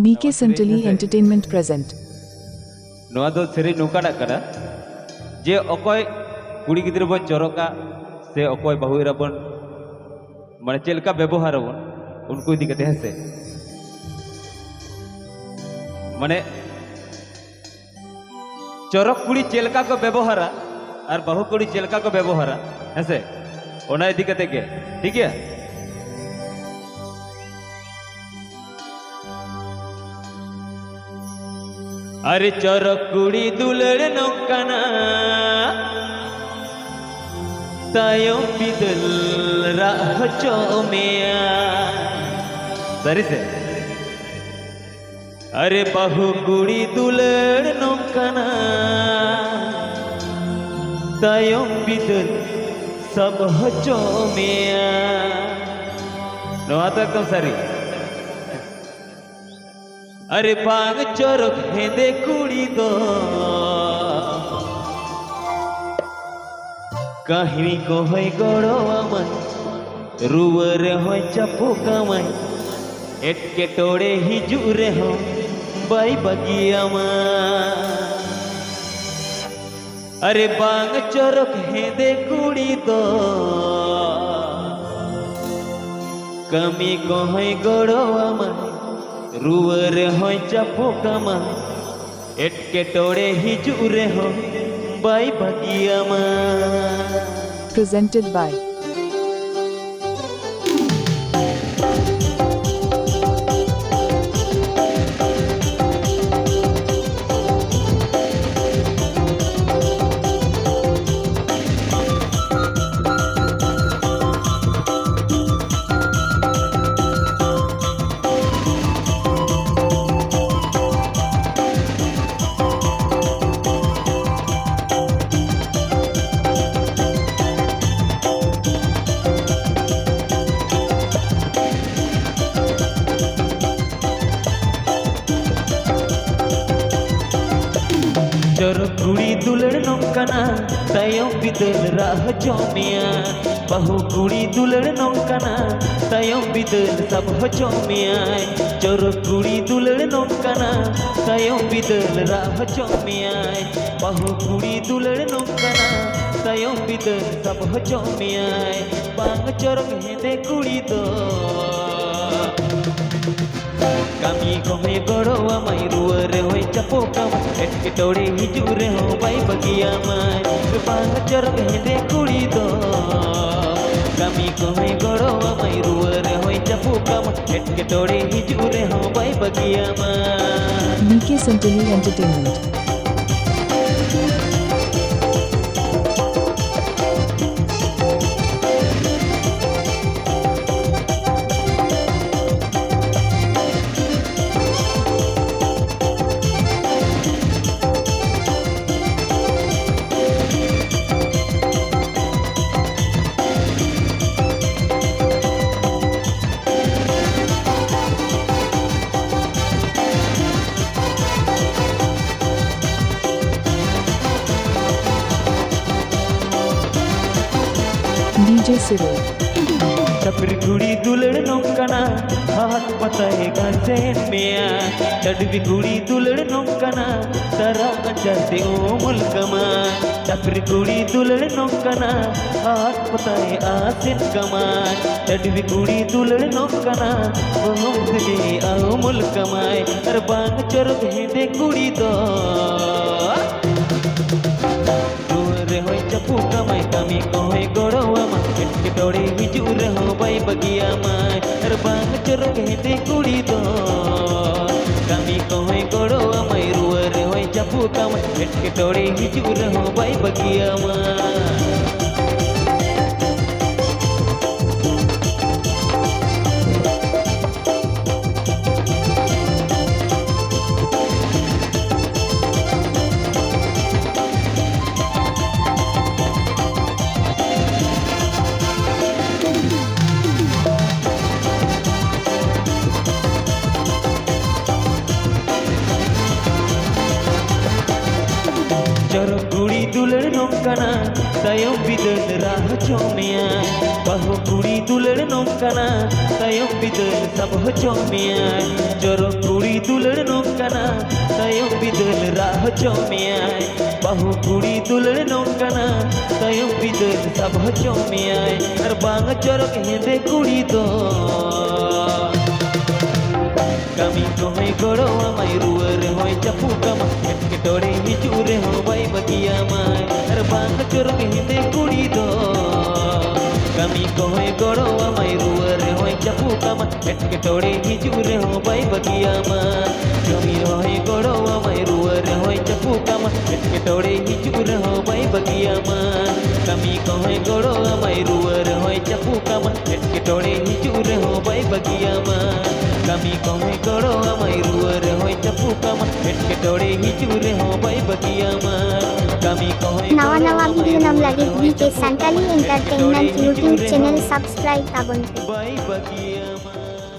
BK Centrally Entertainment present. नोआ दो सेरी नोकाना करा जे अकोय कुड़ी गिद्र बन चोरका से अकोय बहुरा बन माने चेलका व्यवहार बन उनको इदी कहते हैं से माने चोरक कुड़ी चेलका को व्यवहारा और बहु कुड़ी चेलका को व्यवहारा ऐसे ओना इदी कहते के ठीक है। अरे चोरक कुड़ी दुलड़ नौकाना तायो पिदल राह चोमिया सरी से अरे बहु कुड़ी दुलड़ नौकाना तायो पिदल सब चोमिया नवा तो एकदम सरी। अरे बांग चोरक हेंदे कुड़ी दो काहिनी को होय गड़ो आमाय रुवर होय चापो कामाय एटके टोड़े हिजू रे हो बाई बगिया मा। अरे बांग चोरक हेंदे कुड़ी दो कमी को होय गड़ो आमाय रुवर होय चापो कामा एटके टोड़े हिजू रे हो बाई बगिया मा। Presented by चोरक कुड़ी दुलड़ नौकाना तायो बिदल राह चोमिया बहु कुड़ी दुलड़ नौकाना तायो बिदल सब चोमिया। चोरक कुड़ी दुलड़ नौकाना तायो बिदल राह चोमिया बहु कुड़ी दुलड़ नौकाना तायो बिदल सब चोमिया। बांग चोरक हेंदे कुड़ी दो कामी को होय गड़ो आमाय रुवर होय चापो कामाय एटके टोड़े हिजू रे हो बाई बगिया माय। बांग चोरक हेंदे कुड़ी दो कामी को होय गड़ो आमाय रुवर होय चापो कामाय एटके टोड़े हिजू रे हो बाई बगिया my. BK Centrally Entertainment. DJ Cyril. टपरी कुड़ी दुलड़ नौकाना हाथ पताए गांसे मिया टडवी कुड़ी दुलड़ नौकाना तारा कंचते ओ मुल्कमा। टपरी कुड़ी दुलड़ नौकाना हाथ पताए आसिन कमा टडवी कुड़ी दुलड़ नौकाना वो दे आओ मुल्कमाय। अर बांग चोरक हेंदे कुड़ी दो होय चापो कामाय कामी को होय गड़ो आमाय एटके टोड़े हिजू रे हो बाई बगिया माय। अर बांग चोरक हेंदे कुड़ी दो कामी को होय गड़ो आमाय रुवर होय चापो कामाय एटके टोड़े हिजू रे हो बाई बगिया माय। बहु कुड़ी ᱱᱚᱝᱠᱟᱱᱟ ᱛᱟᱭᱚᱢ ᱵᱤᱫᱟᱹᱞ ᱥᱟᱵ ᱦᱚᱪᱚ ᱢᱮᱭᱟᱭ ᱪᱚᱨᱚᱠ ᱠᱩᱲᱤ ᱫᱩᱞᱟᱹᱲ ᱱᱚᱝᱠᱟᱱᱟ ᱛᱟᱭᱚᱢ ᱵᱤᱫᱟᱹᱞ ᱨᱟᱜ ᱦᱚᱪᱚ ᱢᱮᱭᱟᱭ ᱵᱟᱹᱦᱩ ᱠᱩᱲᱤ ᱫᱩᱞᱟᱹᱲ ᱱᱚᱝᱠᱟᱱᱟ ᱛᱟᱭᱚᱢ ᱵᱤᱫᱟᱹᱞ ᱥᱟᱵ ᱦᱚᱪᱚ ᱢᱮᱭᱟᱭ ᱟᱨ ᱵᱟᱝ ᱪᱚᱨᱚᱠ ᱦᱮᱸᱫᱮ ᱠᱩᱲᱤ ᱫᱚ kami kohai goro amai ruwa rehoi chapu kama ketore hiju reho bai bagia mai ar bang chorok hinde kudi do kami kohai goro amai ruwa rehoi chapu kama ketore hiju reho bai bagia mai kami kohai goro amai ruwa rehoi chapu kama ketore hiju reho bai bagia mai kami kohai goro amai ruwa rehoi chapu kama ketore hiju reho bai bagia mai kami kohai goro amai ruwa rehoi chapu kama ketore hiju reho bai bagia mai kami kohai नवा नवा video नम लगे VK Santali Entertainment YouTube channel subscribe ताबन bai bagia mai